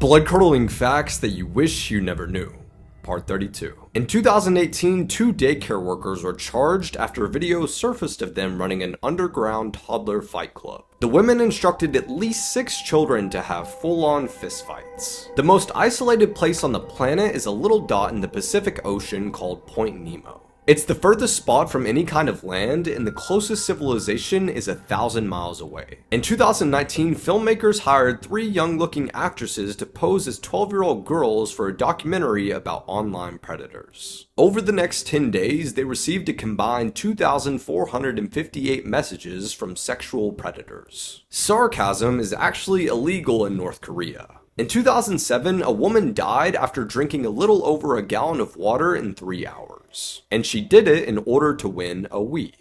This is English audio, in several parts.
Blood-curdling facts that you wish you never knew. Part 32. In 2018, 2 daycare workers were charged after a video surfaced of them running an underground toddler fight club. The women instructed at least 6 children to have full-on fistfights. The most isolated place on the planet is a little dot in the Pacific Ocean called Point Nemo. It's the furthest spot from any kind of land, and the closest civilization is 1,000 miles away. In 2019, filmmakers hired 3 young-looking actresses to pose as 12-year-old girls for a documentary about online predators. Over the next 10 days, they received a combined 2,458 messages from sexual predators. Sarcasm is actually illegal in North Korea. In 2007, a woman died after drinking a little over a gallon of water in 3 hours. And she did it in order to win a Wii.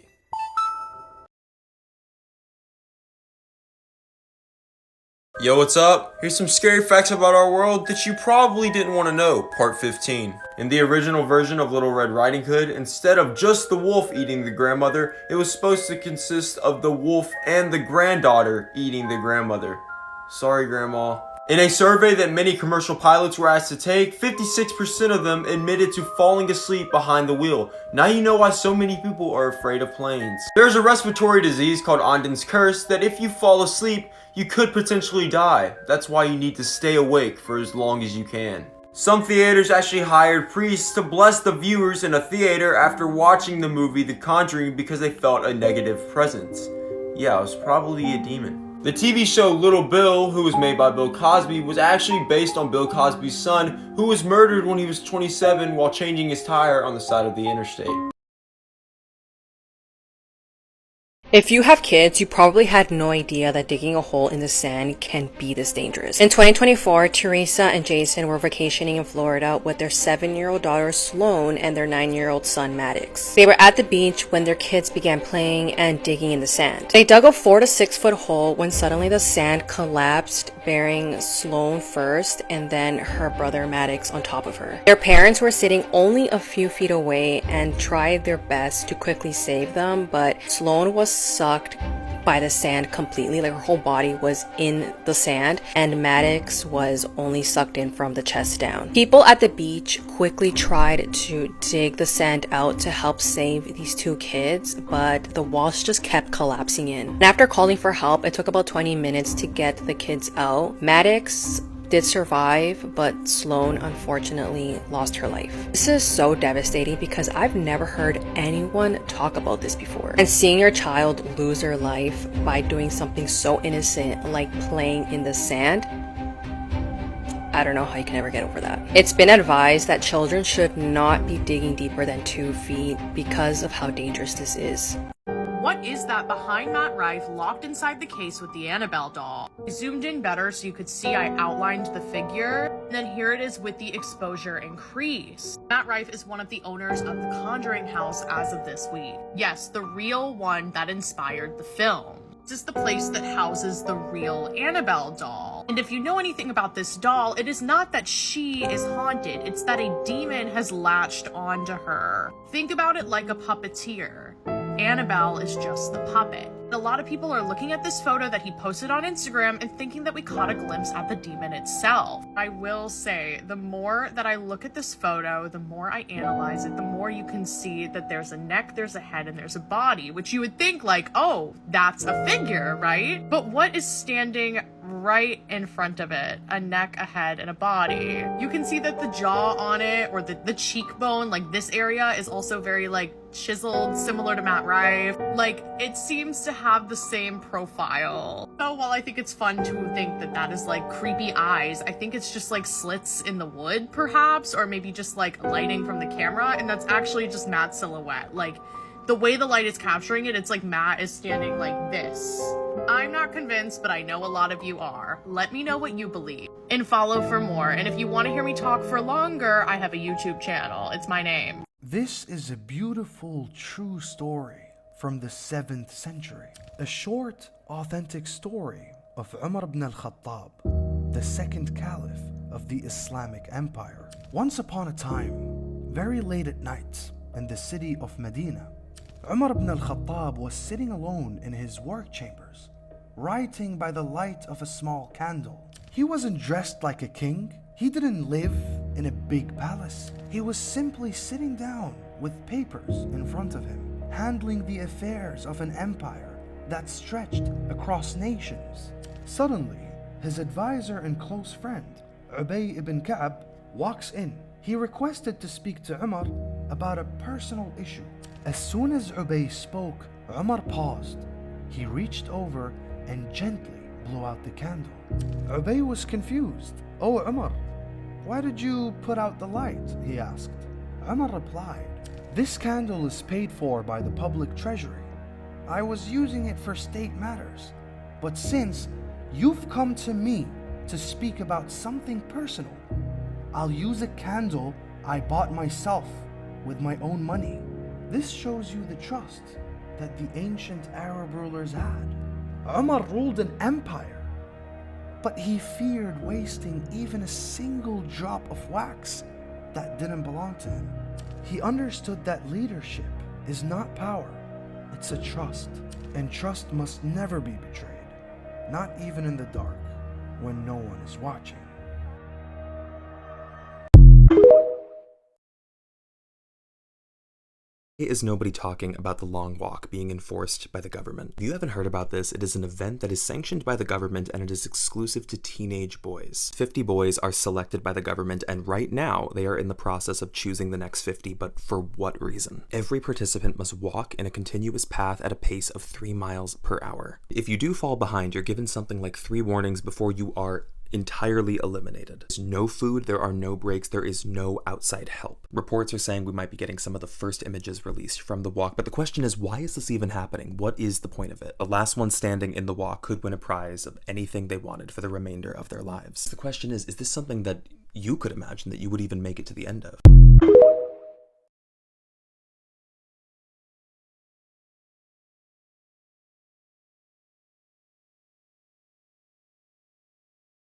Yo, what's up? Here's some scary facts about our world that you probably didn't want to know, part 15. In the original version of Little Red Riding Hood, instead of just the wolf eating the grandmother, it was supposed to consist of the wolf and the granddaughter eating the grandmother. Sorry, Grandma. In a survey that many commercial pilots were asked to take, 56% of them admitted to falling asleep behind the wheel. Now you know why so many people are afraid of planes. There's a respiratory disease called Onden's Curse that if you fall asleep, you could potentially die. That's why you need to stay awake for as long as you can. Some theaters actually hired priests to bless the viewers in a theater after watching the movie The Conjuring because they felt a negative presence. Yeah, it was probably a demon. The TV show Little Bill, who was made by Bill Cosby, was actually based on Bill Cosby's son, who was murdered when he was 27 while changing his tire on the side of the interstate. If you have kids, you probably had no idea that digging a hole in the sand can be this dangerous. In 2024, Teresa and Jason were vacationing in Florida with their 7-year-old daughter Sloane and their 9-year-old son Maddox. They were at the beach when their kids began playing and digging in the sand. They dug a 4 to 6 foot hole when suddenly the sand collapsed, burying Sloane first and then her brother Maddox on top of her. Their parents were sitting only a few feet away and tried their best to quickly save them, but Sloane was sucked by the sand completely. Like her whole body was in the sand, and Maddox was only sucked in from the chest down. People at the beach quickly tried to dig the sand out to help save these 2 kids, but the walls just kept collapsing in. And after calling for help, it took about 20 minutes to get the kids out. Maddox did survive, but Sloane unfortunately lost her life. This is so devastating because I've never heard anyone talk about this before. And seeing your child lose their life by doing something so innocent like playing in the sand, I don't know how you can ever get over that. It's been advised that children should not be digging deeper than 2 feet because of how dangerous this is. What is that behind Matt Rife locked inside the case with the Annabelle doll? I zoomed in better so you could see I outlined the figure, and then here it is with the exposure increased. Matt Rife is one of the owners of the Conjuring house as of this week. Yes, the real one that inspired the film. This is the place that houses the real Annabelle doll. And if you know anything about this doll, it is not that she is haunted, it's that a demon has latched onto her. Think about it like a puppeteer. Annabelle is just the puppet. A lot of people are looking at this photo that he posted on Instagram and thinking that we caught a glimpse at the demon itself. I will say, the more that I look at this photo, the more I analyze it, the more you can see that there's a neck, there's a head, and there's a body, which you would think like, oh, that's a figure, right? But what is standing right in front of it? A neck, a head, and a body. You can see that the jaw on it, or the cheekbone, like this area, is also very like chiseled, similar to Matt Rife. Like, it seems to have the same profile. So while I think it's fun to think that that is like creepy eyes, I think it's just like slits in the wood perhaps, or maybe just like lighting from the camera, and that's actually just Matt's silhouette. Like, the way the light is capturing it, it's like Matt is standing like this. I'm not convinced, but I know a lot of you are. Let me know what you believe and follow for more. And if you want to hear me talk for longer, I have a YouTube channel. It's my name. This is a beautiful, true story from the 7th century. A short, authentic story of Umar ibn al-Khattab, the 2nd caliph of the Islamic Empire. Once upon a time, very late at night, in the city of Medina, Umar ibn al-Khattab was sitting alone in his work chambers, writing by the light of a small candle. He wasn't dressed like a king. He didn't live in a big palace. He was simply sitting down with papers in front of him, handling the affairs of an empire that stretched across nations. Suddenly, his advisor and close friend, Ubay ibn Ka'b, walks in. He requested to speak to Umar about a personal issue. As soon as Ubay spoke, Umar paused. He reached over and gently blew out the candle. Ubay was confused. "Oh, Umar, why did you put out the light?" he asked. Umar replied, "This candle is paid for by the public treasury. I was using it for state matters. But since you've come to me to speak about something personal, I'll use a candle I bought myself with my own money." This shows you the trust that the ancient Arab rulers had. Umar ruled an empire, but he feared wasting even a single drop of wax that didn't belong to him. He understood that leadership is not power, it's a trust, and trust must never be betrayed, not even in the dark when no one is watching. Is nobody talking about the long walk being enforced by the government? If you haven't heard about this, it is an event that is sanctioned by the government and it is exclusive to teenage boys. 50 boys are selected by the government, and right now they are in the process of choosing the next 50, but for what reason? Every participant must walk in a continuous path at a pace of 3 miles per hour. If you do fall behind, you're given something like 3 warnings before you are entirely eliminated. There's no food, there are no breaks, there is no outside help. Reports are saying we might be getting some of the first images released from the walk, but the question is, why is this even happening? What is the point of it? The last one standing in the walk could win a prize of anything they wanted for the remainder of their lives. The question is this something that you could imagine that you would even make it to the end of?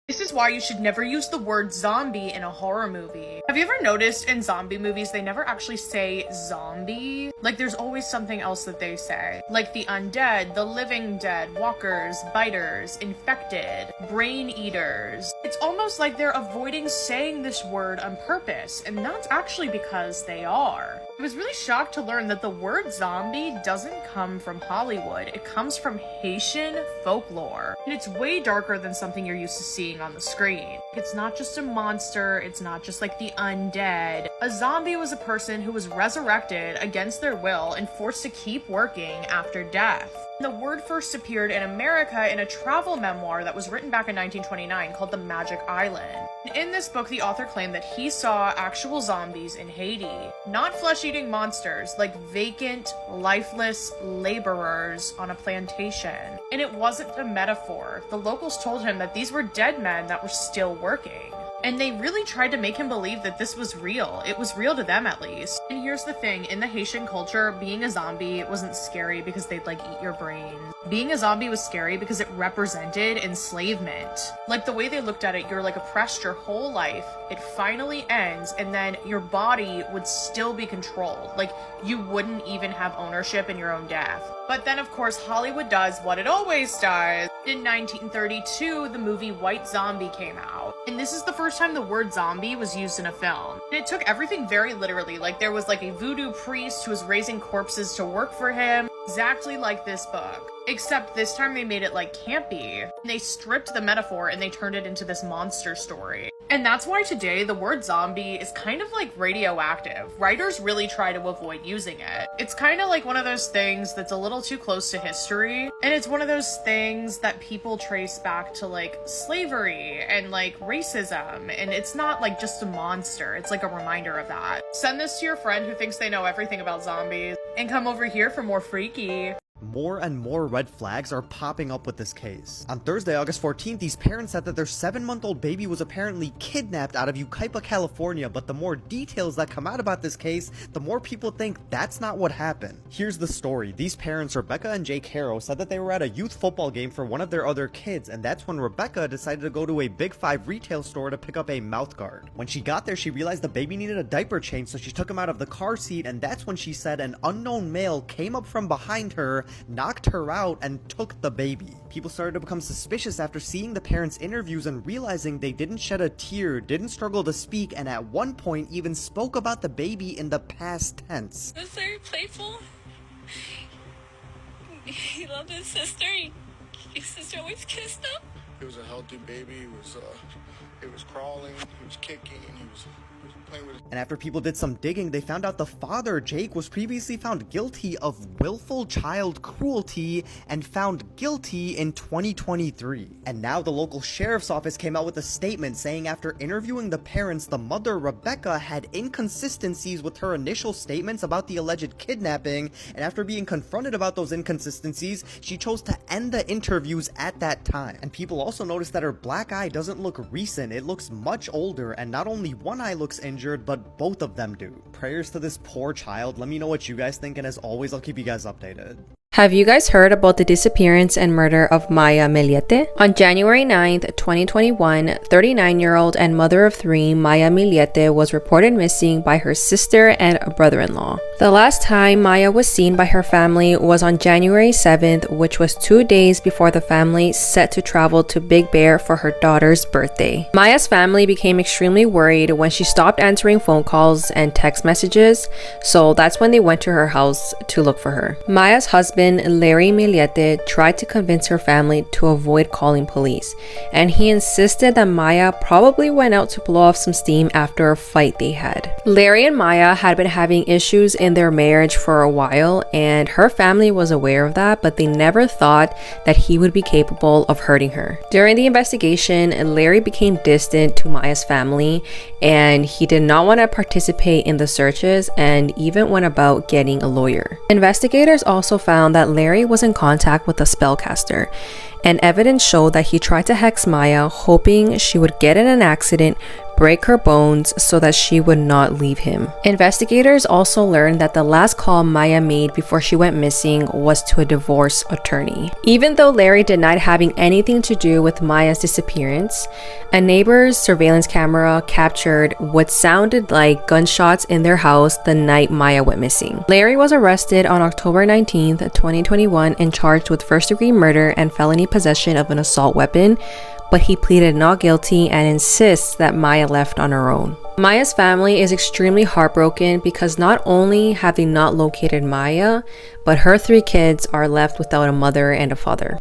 This is why you should never use the word zombie in a horror movie. Have you ever noticed in zombie movies they never actually say zombie? Like there's always something else that they say. Like the undead, the living dead, walkers, biters, infected, brain eaters. It's almost like they're avoiding saying this word on purpose, and that's actually because they are. I was really shocked to learn that the word zombie doesn't come from Hollywood. It comes from Haitian folklore. And it's way darker than something you're used to seeing on the screen. It's not just a monster, it's not just like the undead. A zombie was a person who was resurrected against their will and forced to keep working after death. The word first appeared in America in a travel memoir that was written back in 1929 called The Magic Island. In this book, the author claimed that he saw actual zombies in Haiti, not flesh-eating monsters, like vacant, lifeless laborers on a plantation. And it wasn't a metaphor. The locals told him that these were dead men that were still working. And they really tried to make him believe that this was real. It was real to them, at least. And here's the thing, in the Haitian culture, being a zombie wasn't scary because they'd like eat your brain. Being a zombie was scary because it represented enslavement. Like the way they looked at it, you're like oppressed your whole life, it finally ends, and then your body would still be controlled. Like you wouldn't even have ownership in your own death. But then of course Hollywood does what it always does. In 1932, the movie White Zombie came out. And this is the first time the word zombie was used in a film. And it took everything very literally. Like there was like a voodoo priest who was raising corpses to work for him, exactly like this book. Except this time they made it like campy. And they stripped the metaphor and they turned it into this monster story. And that's why today the word zombie is kind of like radioactive. Writers really try to avoid using it. It's kind of like one of those things that's a little too close to history. And it's one of those things that people trace back to like slavery and like racism. And it's not like just a monster. It's like a reminder of that. Send this to your friend who thinks they know everything about zombies. And come over here for more freaky. More and more red flags are popping up with this case. On Thursday, August 14th, these parents said that their 7-month-old baby was apparently kidnapped out of Yucaipa, California, but the more details that come out about this case, the more people think that's not what happened. Here's the story. These parents, Rebecca and Jay Caro, said that they were at a youth football game for one of their other kids, and that's when Rebecca decided to go to a Big 5 retail store to pick up a mouth guard. When she got there, she realized the baby needed a diaper change, so she took him out of the car seat, and that's when she said an unknown male came up from behind her knocked her out, and took the baby. People started to become suspicious after seeing the parents' interviews and realizing they didn't shed a tear, didn't struggle to speak, and at one point even spoke about the baby in the past tense. He was very playful. He loved his sister. His sister always kissed him. It was a healthy baby. It was crawling. He was kicking. He was playing with. And after people did some digging, they found out the father, Jake, was previously found guilty of willful child cruelty and found guilty in 2023. And now the local sheriff's office came out with a statement saying after interviewing the parents, the mother, Rebecca, had inconsistencies with her initial statements about the alleged kidnapping, and after being confronted about those inconsistencies, she chose to end the interviews at that time. And people also noticed that her black eye doesn't look recent, it looks much older, and not only one eye looks injured, but both of them do. Prayers to this poor child. Let me know what you guys think, and as always, I'll keep you guys updated. Have you guys heard about the disappearance and murder of Maya Miliete? On January 9th, 2021, 39-year-old and mother of 3 Maya Miliete was reported missing by her sister and brother-in-law. The last time Maya was seen by her family was on January 7th, which was 2 days before the family set to travel to Big Bear for her daughter's birthday. Maya's family became extremely worried when she stopped answering phone calls and text messages, so that's when they went to her house to look for her. Maya's husband, Larry Miliete, tried to convince her family to avoid calling police, and he insisted that Maya probably went out to blow off some steam after a fight they had. Larry and Maya had been having issues in their marriage for a while, and her family was aware of that, but they never thought that he would be capable of hurting her. During the investigation, Larry became distant to Maya's family, and he did not want to participate in the searches and even went about getting a lawyer. Investigators also found that Larry was in contact with a spellcaster, and evidence showed that he tried to hex Maya, hoping she would get in an accident, break her bones so that she would not leave him. Investigators also learned that the last call Maya made before she went missing was to a divorce attorney. Even though Larry denied having anything to do with Maya's disappearance, a neighbor's surveillance camera captured what sounded like gunshots in their house the night Maya went missing. Larry was arrested on October 19th, 2021 and charged with first-degree murder and felony possession of an assault weapon, but he pleaded not guilty and insists that Maya left on her own. Maya's family is extremely heartbroken because not only have they not located Maya, but her 3 kids are left without a mother and a father.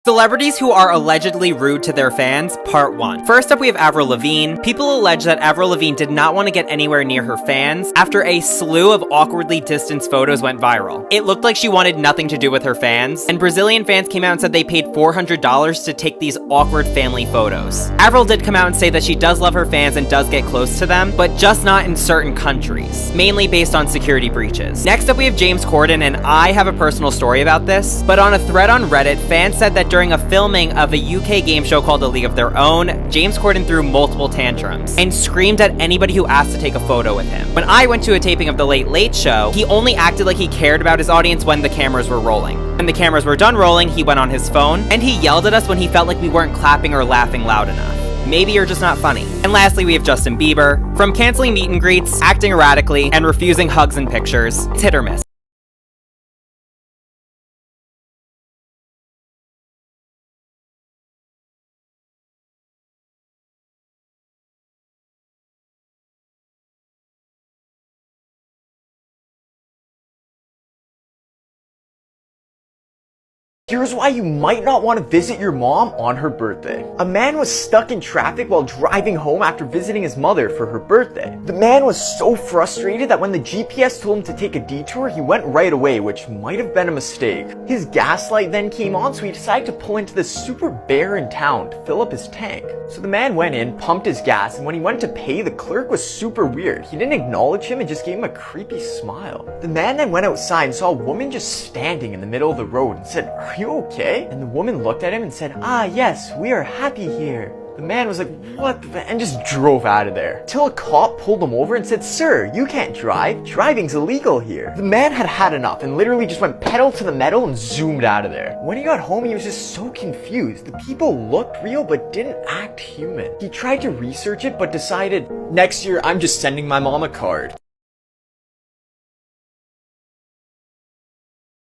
Celebrities who are allegedly rude to their fans, Part 1. First up, we have Avril Lavigne. People allege that Avril Lavigne did not want to get anywhere near her fans after a slew of awkwardly distanced photos went viral. It looked like she wanted nothing to do with her fans, and Brazilian fans came out and said they paid $400 to take these awkward family photos. Avril did come out and say that she does love her fans and does get close to them, but just not in certain countries, mainly based on security breaches. Next up, we have James Corden, and I have a personal story about this, but on a thread on Reddit, fans said that during a filming of a UK game show called A League of Their Own, James Corden threw multiple tantrums and screamed at anybody who asked to take a photo with him. When I went to a taping of The Late Late Show, he only acted like he cared about his audience when the cameras were rolling. When the cameras were done rolling, he went on his phone, and he yelled at us when he felt like we weren't clapping or laughing loud enough. Maybe you're just not funny. And lastly, we have Justin Bieber. From canceling meet and greets, acting erratically, and refusing hugs and pictures, it's hit or miss. Here's why you might not want to visit your mom on her birthday. A man was stuck in traffic while driving home after visiting his mother for her birthday. The man was so frustrated that when the GPS told him to take a detour, he went right away, which might have been a mistake. His gas light then came on, so he decided to pull into the super bear in town to fill up his tank. So the man went in, pumped his gas, and when he went to pay, the clerk was super weird. He didn't acknowledge him and just gave him a creepy smile. The man then went outside and saw a woman just standing in the middle of the road and said, "Are you okay?" And the woman looked at him and said, "Ah, yes, we are happy here." The man was like, "What the?" and just drove out of there. Till a cop pulled him over and said, "Sir, you can't drive. Driving's illegal here." The man had had enough and literally just went pedal to the metal and zoomed out of there. When he got home, he was just so confused. The people looked real but didn't act human. He tried to research it but decided, next year I'm just sending my mom a card.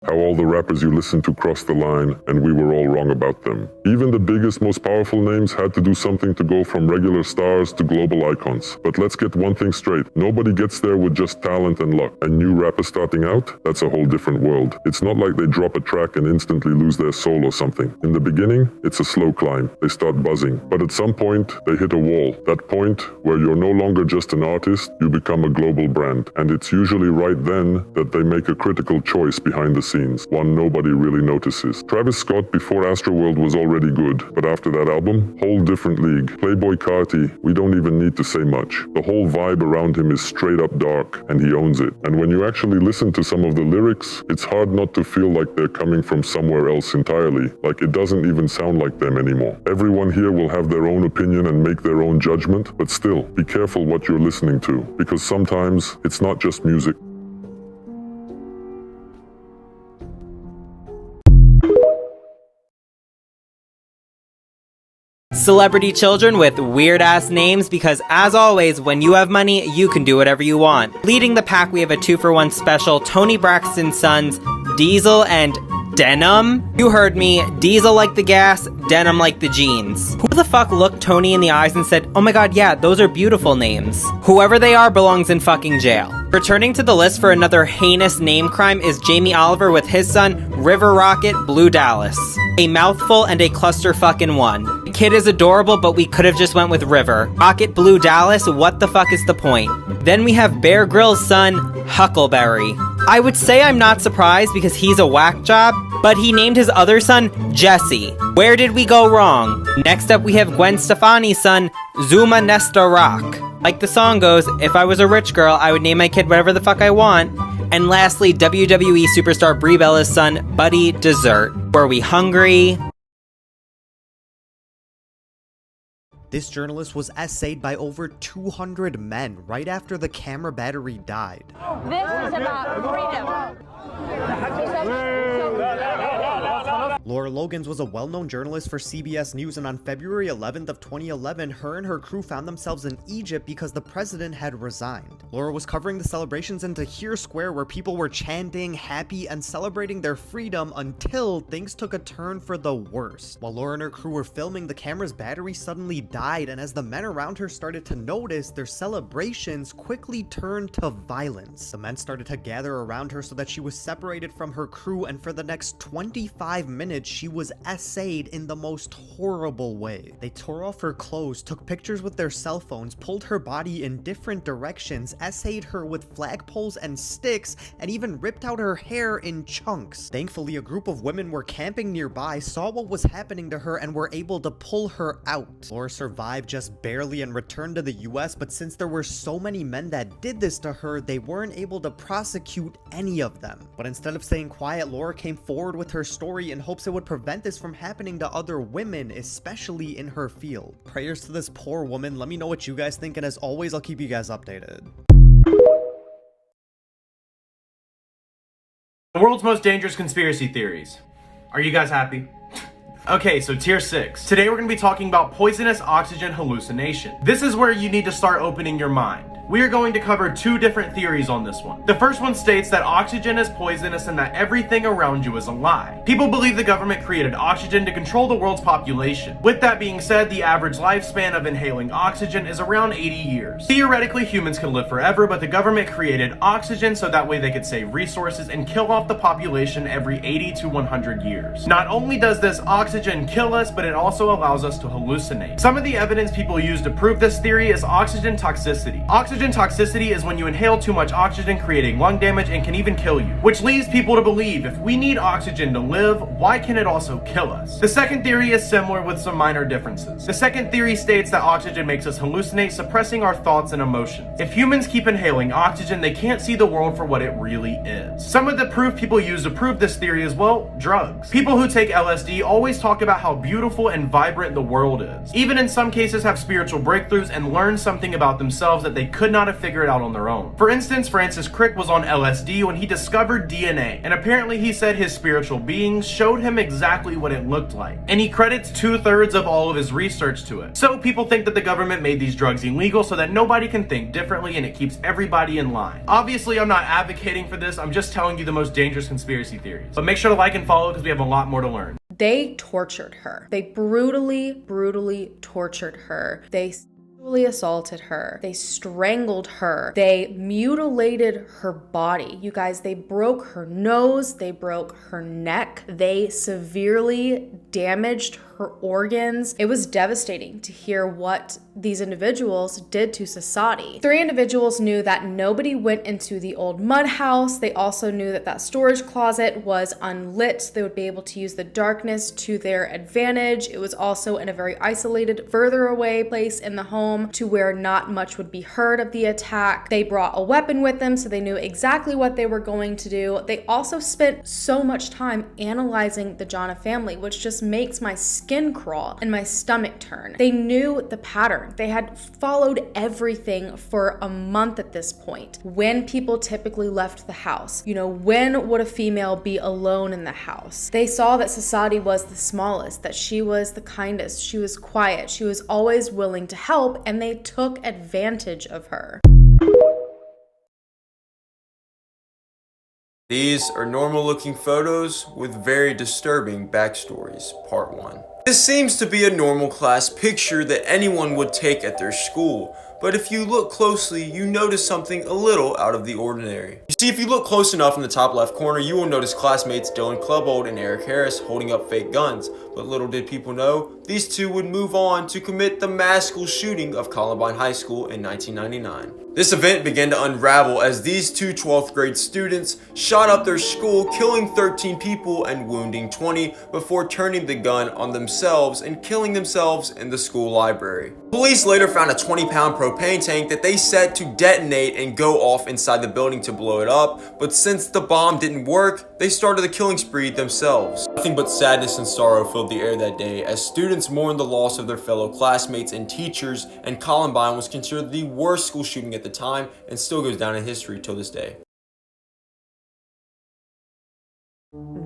How all the rappers you listened to crossed the line, and we were all wrong about them. Even the biggest, most powerful names had to do something to go from regular stars to global icons. But let's get one thing straight. Nobody gets there with just talent and luck. A new rapper starting out? That's a whole different world. It's not like they drop a track and instantly lose their soul or something. In the beginning, it's a slow climb. They start buzzing. But at some point, they hit a wall. That point where you're no longer just an artist, you become a global brand. And it's usually right then that they make a critical choice behind the scenes, one nobody really notices. Travis Scott before Astroworld was already good, but after that album, whole different league. Playboi Carti, we don't even need to say much. The whole vibe around him is straight up dark, and he owns it. And when you actually listen to some of the lyrics, it's hard not to feel like they're coming from somewhere else entirely, like it doesn't even sound like them anymore. Everyone here will have their own opinion and make their own judgment, but still, be careful what you're listening to, because sometimes it's not just music. Celebrity children with weird ass names, because as always, when you have money, you can do whatever you want. Leading the pack, we have a 2-for-1 special, Tony Braxton's sons, Diesel and Denim? You heard me, Diesel like the gas, Denim like the jeans. Who the fuck looked Tony in the eyes and said, oh my god, yeah, those are beautiful names? Whoever they are belongs in fucking jail. Returning to the list for another heinous name crime is Jamie Oliver with his son, River Rocket Blue Dallas. A mouthful and a clusterfuck in one. The kid is adorable, but we could have just went with River. Rocket Blue Dallas, what the fuck is the point? Then we have Bear Grylls' son, Huckleberry. I would say I'm not surprised because he's a whack job, but he named his other son Jesse. Where did we go wrong? Next up we have Gwen Stefani's son, Zuma Nesta Rock. Like the song goes, if I was a rich girl, I would name my kid whatever the fuck I want. And lastly, WWE superstar Brie Bella's son, Buddy Dessert. Were we hungry? This journalist was essayed by over 200 men right after the camera battery died. This is about freedom. Laura Logans was a well-known journalist for CBS News, and on February 11th of 2011, her and her crew found themselves in Egypt because the president had resigned. Laura was covering the celebrations in Tahrir Square, where people were chanting, happy, and celebrating their freedom until things took a turn for the worse. While Laura and her crew were filming, the camera's battery suddenly died, and as the men around her started to notice, their celebrations quickly turned to violence. The men started to gather around her so that she was separated from her crew, and for the next 25 minutes, she was essayed in the most horrible way. They tore off her clothes, took pictures with their cell phones, pulled her body in different directions, essayed her with flagpoles and sticks, and even ripped out her hair in chunks. Thankfully, a group of women were camping nearby, saw what was happening to her, and were able to pull her out. Laura survived just barely and returned to the US, but since there were so many men that did this to her, they weren't able to prosecute any of them. But instead of staying quiet, Laura came forward with her story in hopes it would prevent this from happening to other women, especially in her field. Prayers to this poor woman. Let me know what you guys think, and as always, I'll keep you guys updated. The world's most dangerous conspiracy theories. Are you guys happy? Okay, so tier 6. Today we're going to be talking about poisonous oxygen hallucination. This is where you need to start opening your mind. We are going to cover 2 different theories on this one. The first one states that oxygen is poisonous and that everything around you is a lie. People believe the government created oxygen to control the world's population. With that being said, the average lifespan of inhaling oxygen is around 80 years. Theoretically, humans can live forever, but the government created oxygen so that way they could save resources and kill off the population every 80 to 100 years. Not only does this oxygen kill us, but it also allows us to hallucinate. Some of the evidence people use to prove this theory is oxygen toxicity. Oxygen toxicity is when you inhale too much oxygen, creating lung damage and can even kill you, which leads people to believe if we need oxygen to live, why can it also kill us? The second theory is similar with some minor differences. The second theory states that oxygen makes us hallucinate, suppressing our thoughts and emotions. If humans keep inhaling oxygen, they can't see the world for what it really is. Some of the proof people use to prove this theory is, well, drugs. People who take LSD always talk about how beautiful and vibrant the world is. Even in some cases have spiritual breakthroughs and learn something about themselves that they couldn't could not have figured out on their own. For instance, Francis Crick was on LSD when he discovered DNA, and apparently he said his spiritual beings showed him exactly what it looked like, and he credits 2/3 of all of his research to it. So people think that the government made these drugs illegal so that nobody can think differently and it keeps everybody in line. Obviously, I'm not advocating for this, I'm just telling you the most dangerous conspiracy theories. But make sure to like and follow because we have a lot more to learn. They tortured her. They brutally tortured her. They sexually assaulted her. They strangled her. They mutilated her body. You guys, they broke her nose. They broke her neck. They severely damaged her organs. It was devastating to hear what these individuals did to society. 3 individuals knew that nobody went into the old mud house. They also knew that that storage closet was unlit, so they would be able to use the darkness to their advantage. It was also in a very isolated, further away place in the home to where not much would be heard of the attack. They brought a weapon with them, so they knew exactly what they were going to do. They also spent so much time analyzing the Jana family, which just makes my skin crawl and my stomach turn. They knew the pattern. They had followed everything for a month at this point. When people typically left the house, when would a female be alone in the house? They saw that Society was the smallest, that she was the kindest, she was quiet, she was always willing to help, and they took advantage of her. These are normal looking photos with very disturbing backstories, part 1. This seems to be a normal class picture that anyone would take at their school, but if you look closely, you notice something a little out of the ordinary. You see, if you look close enough in the top left corner, you will notice classmates Dylan Klebold and Eric Harris holding up fake guns, but little did people know, these two would move on to commit the mass school shooting of Columbine High School in 1999. This event began to unravel as these two 12th grade students shot up their school, killing 13 people and wounding 20 before turning the gun on themselves and killing themselves in the school library. Police later found a 20-pound propane tank that they set to detonate and go off inside the building to blow it up, but since the bomb didn't work, they started the killing spree themselves. Nothing but sadness and sorrow filled the air that day as students mourned the loss of their fellow classmates and teachers, and Columbine was considered the worst school shooting at the time and still goes down in history till this day.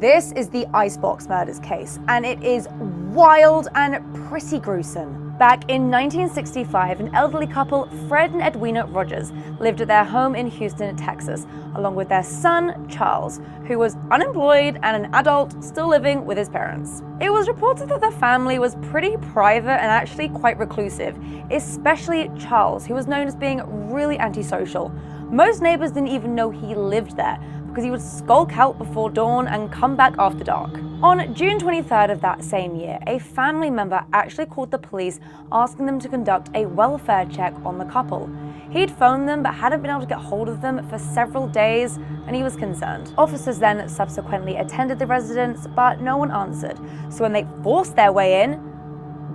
This is the Icebox Murders case, and it is wild and pretty gruesome. Back in 1965, an elderly couple, Fred and Edwina Rogers, lived at their home in Houston, Texas, along with their son, Charles, who was unemployed and an adult still living with his parents. It was reported that the family was pretty private and actually quite reclusive, especially Charles, who was known as being really antisocial. Most neighbors didn't even know he lived there, because he would skulk out before dawn and come back after dark. On June 23rd of that same year, a family member actually called the police asking them to conduct a welfare check on the couple. He'd phoned them but hadn't been able to get hold of them for several days, and he was concerned. Officers then subsequently attended the residence, but no one answered. So when they forced their way in,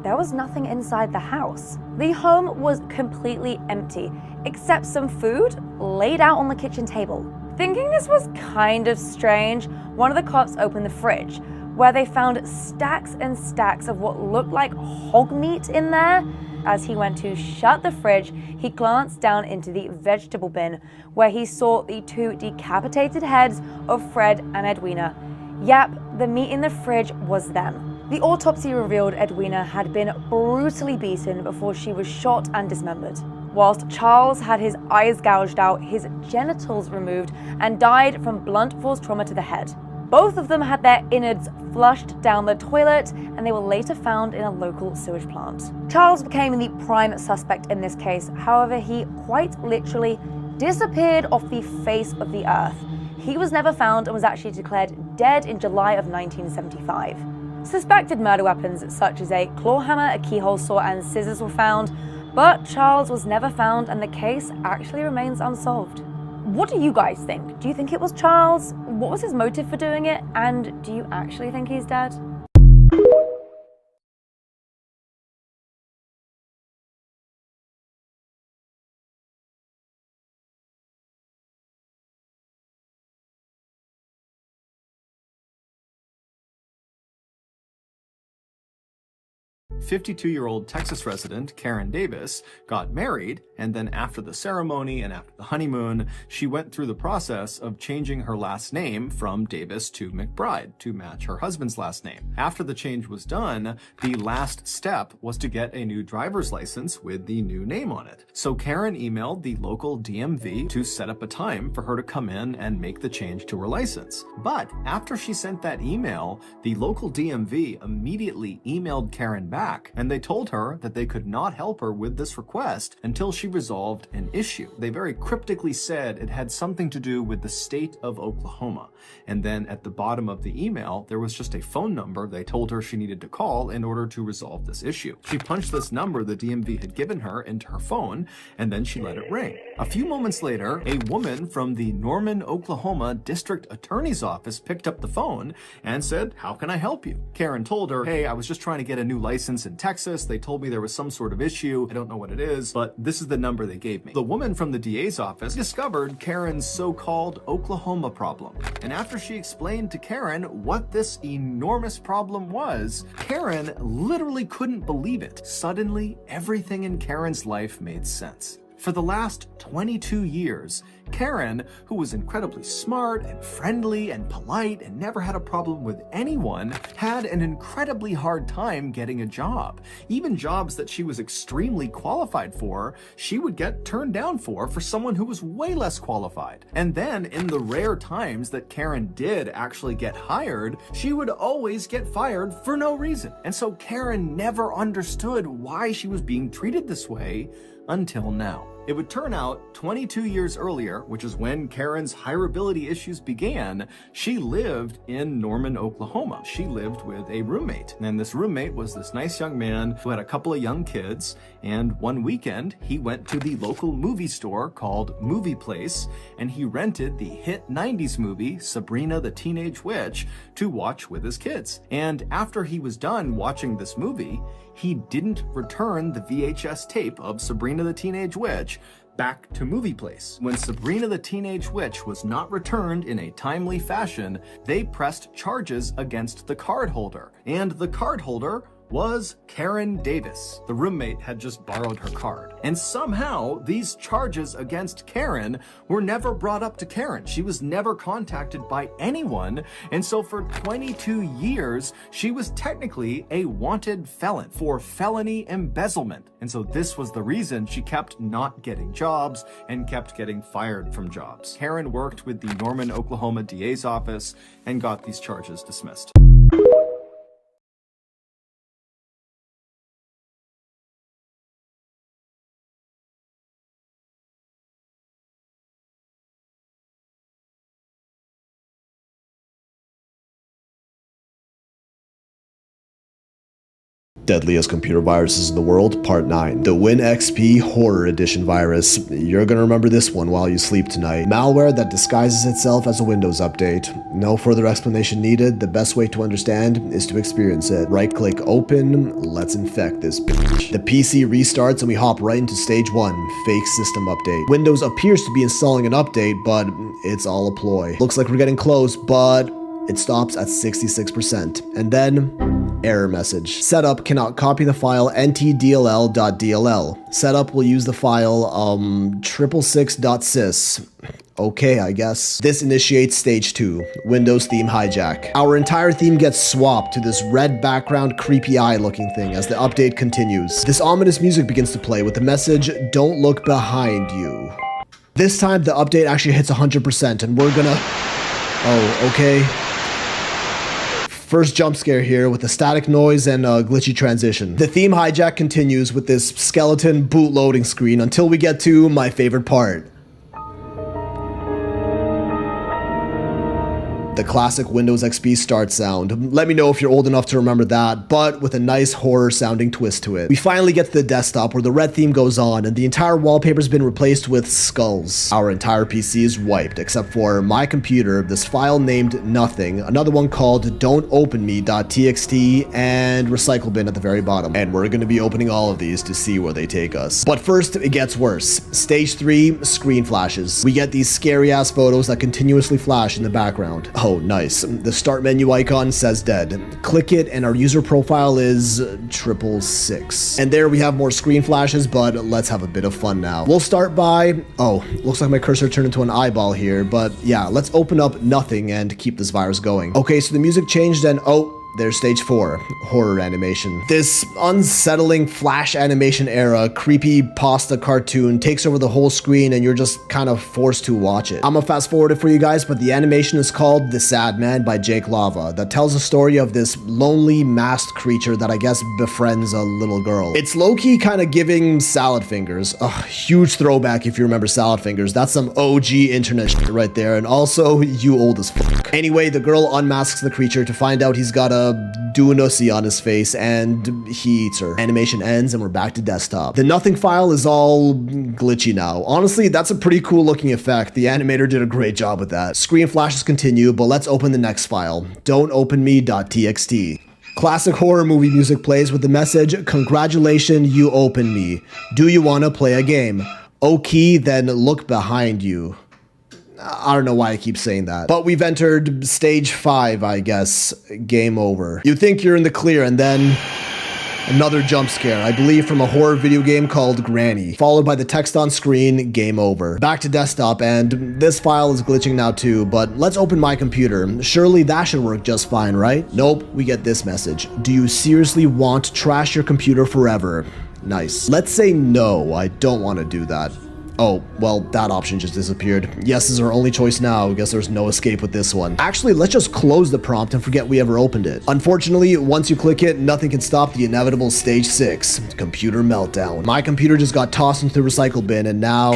there was nothing inside the house. The home was completely empty, except some food laid out on the kitchen table. Thinking this was kind of strange, one of the cops opened the fridge, where they found stacks and stacks of what looked like hog meat in there. As he went to shut the fridge, he glanced down into the vegetable bin, where he saw the 2 decapitated heads of Fred and Edwina. Yep, the meat in the fridge was them. The autopsy revealed Edwina had been brutally beaten before she was shot and dismembered, whilst Charles had his eyes gouged out, his genitals removed, and died from blunt force trauma to the head. Both of them had their innards flushed down the toilet, and they were later found in a local sewage plant. Charles became the prime suspect in this case. However, he quite literally disappeared off the face of the earth. He was never found and was actually declared dead in July of 1975. Suspected murder weapons such as a claw hammer, a keyhole saw, and scissors were found, but Charles was never found and the case actually remains unsolved. What do you guys think? Do you think it was Charles? What was his motive for doing it? And do you actually think he's dead? 52-year-old Texas resident Karen Davis got married, and then after the ceremony and after the honeymoon, she went through the process of changing her last name from Davis to McBride to match her husband's last name. After the change was done, the last step was to get a new driver's license with the new name on it. So Karen emailed the local DMV to set up a time for her to come in and make the change to her license. But after she sent that email, the local DMV immediately emailed Karen back, and they told her that they could not help her with this request until she resolved an issue. They very cryptically said it had something to do with the state of Oklahoma. And then at the bottom of the email, there was just a phone number they told her she needed to call in order to resolve this issue. She punched this number the DMV had given her into her phone, and then she let it ring. A few moments later, a woman from the Norman, Oklahoma District Attorney's Office picked up the phone and said, "How can I help you?" Karen told her, "Hey, I was just trying to get a new license in Texas. They told me there was some sort of issue. I don't know what it is, but this is the number they gave me." The woman from the DA's office discovered Karen's so-called Oklahoma problem. And after she explained to Karen what this enormous problem was, Karen literally couldn't believe it. Suddenly, everything in Karen's life made sense. For the last 22 years, Karen, who was incredibly smart and friendly and polite and never had a problem with anyone, had an incredibly hard time getting a job. Even jobs that she was extremely qualified for, she would get turned down for someone who was way less qualified. And then, in the rare times that Karen did actually get hired, she would always get fired for no reason. And so Karen never understood why she was being treated this way until now. It would turn out 22 years earlier, which is when Karen's hireability issues began, she lived in Norman, Oklahoma. She lived with a roommate, and this roommate was this nice young man who had a couple of young kids, and one weekend he went to the local movie store called Movie Place, and he rented the hit 90s movie Sabrina the Teenage Witch to watch with his kids. And after he was done watching this movie, he didn't return the VHS tape of Sabrina the Teenage Witch back to Movie Place. When Sabrina the Teenage Witch was not returned in a timely fashion, they pressed charges against the cardholder. And the cardholder was Karen Davis. The roommate had just borrowed her card. And somehow, these charges against Karen were never brought up to Karen. She was never contacted by anyone, and so for 22 years, she was technically a wanted felon for felony embezzlement. And so this was the reason she kept not getting jobs and kept getting fired from jobs. Karen worked with the Norman, Oklahoma DA's office and got these charges dismissed. Deadliest computer viruses in the world, Part 9. The WinXP Horror Edition virus. You're gonna remember this one while you sleep tonight. Malware that disguises itself as a Windows update. No further explanation needed. The best way to understand is to experience it. Right-click open, let's infect this bitch. The PC restarts and we hop right into stage 1, fake system update. Windows appears to be installing an update, but it's all a ploy. Looks like we're getting close, but it stops at 66%. And then, error message. Setup cannot copy the file ntdll.dll. Setup will use the file 666.sys. Okay, I guess. This initiates stage 2, Windows theme hijack. Our entire theme gets swapped to this red background creepy eye looking thing as the update continues. This ominous music begins to play with the message, "Don't look behind you." This time the update actually hits 100% and we're gonna... Oh, okay. First jump scare here with a static noise and a glitchy transition. The theme hijack continues with this skeleton boot loading screen until we get to my favorite part. The classic Windows XP start sound. Let me know if you're old enough to remember that, but with a nice horror sounding twist to it. We finally get to the desktop where the red theme goes on and the entire wallpaper's been replaced with skulls. Our entire PC is wiped except for my computer, this file named nothing, another one called don'topenme.txt, and recycle bin at the very bottom. And we're gonna be opening all of these to see where they take us. But first, it gets worse. Stage 3, screen flashes. We get these scary ass photos that continuously flash in the background. Oh, nice. The start menu icon says dead. Click it and our user profile is 666. And there we have more screen flashes, but let's have a bit of fun now. We'll start by, oh, looks like my cursor turned into an eyeball here, but yeah, let's open up nothing and keep this virus going. Okay, so the music changed and oh, there's stage 4, horror animation. This unsettling flash animation era, creepy pasta cartoon takes over the whole screen and you're just kind of forced to watch it. I'm gonna fast forward it for you guys, but the animation is called The Sad Man by Jake Lava that tells the story of this lonely masked creature that I guess befriends a little girl. It's low-key kind of giving Salad Fingers. A huge throwback if you remember Salad Fingers. That's some OG internet shit right there, and also you old as fuck. Anyway, the girl unmasks the creature to find out he's got a Duanusi on his face and he eats her. Animation ends and we're back to desktop. The nothing file is all glitchy now. Honestly, that's a pretty cool looking effect. The animator did a great job with that. Screen flashes continue, but let's open the next file. Don'topenme.txt. Classic horror movie music plays with the message, "Congratulations, you opened me. Do you want to play a game? Okay, then look behind you." I don't know why I keep saying that. But we've entered stage 5, I guess. Game over. You think you're in the clear and then another jump scare, I believe from a horror video game called Granny, followed by the text on screen, game over. Back to desktop, and this file is glitching now too, but let's open my computer. Surely that should work just fine, right? Nope, we get this message. Do you seriously want to trash your computer forever? Nice. Let's say no, I don't want to do that. Oh, well, that option just disappeared. Yes is our only choice now. I guess there's no escape with this one. Actually, let's just close the prompt and forget we ever opened it. Unfortunately, once you click it, nothing can stop the inevitable stage 6, computer meltdown. My computer just got tossed into the recycle bin and now...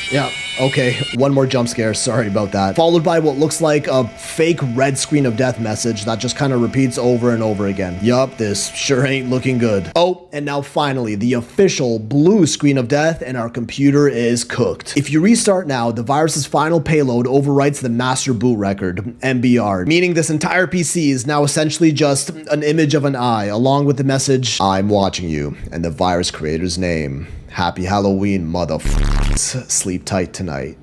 yeah, okay, one more jump scare, sorry about that. Followed by what looks like a fake red screen of death message that just kind of repeats over and over again. Yup, this sure ain't looking good. Oh, and now finally, the official blue screen of death and our computer is cooked. If you restart now, the virus's final payload overwrites the master boot record, MBR, meaning this entire PC is now essentially just an image of an eye, along with the message, "I'm watching you," and the virus creator's name. Happy Halloween, motherfuckers. Sleep tight tonight.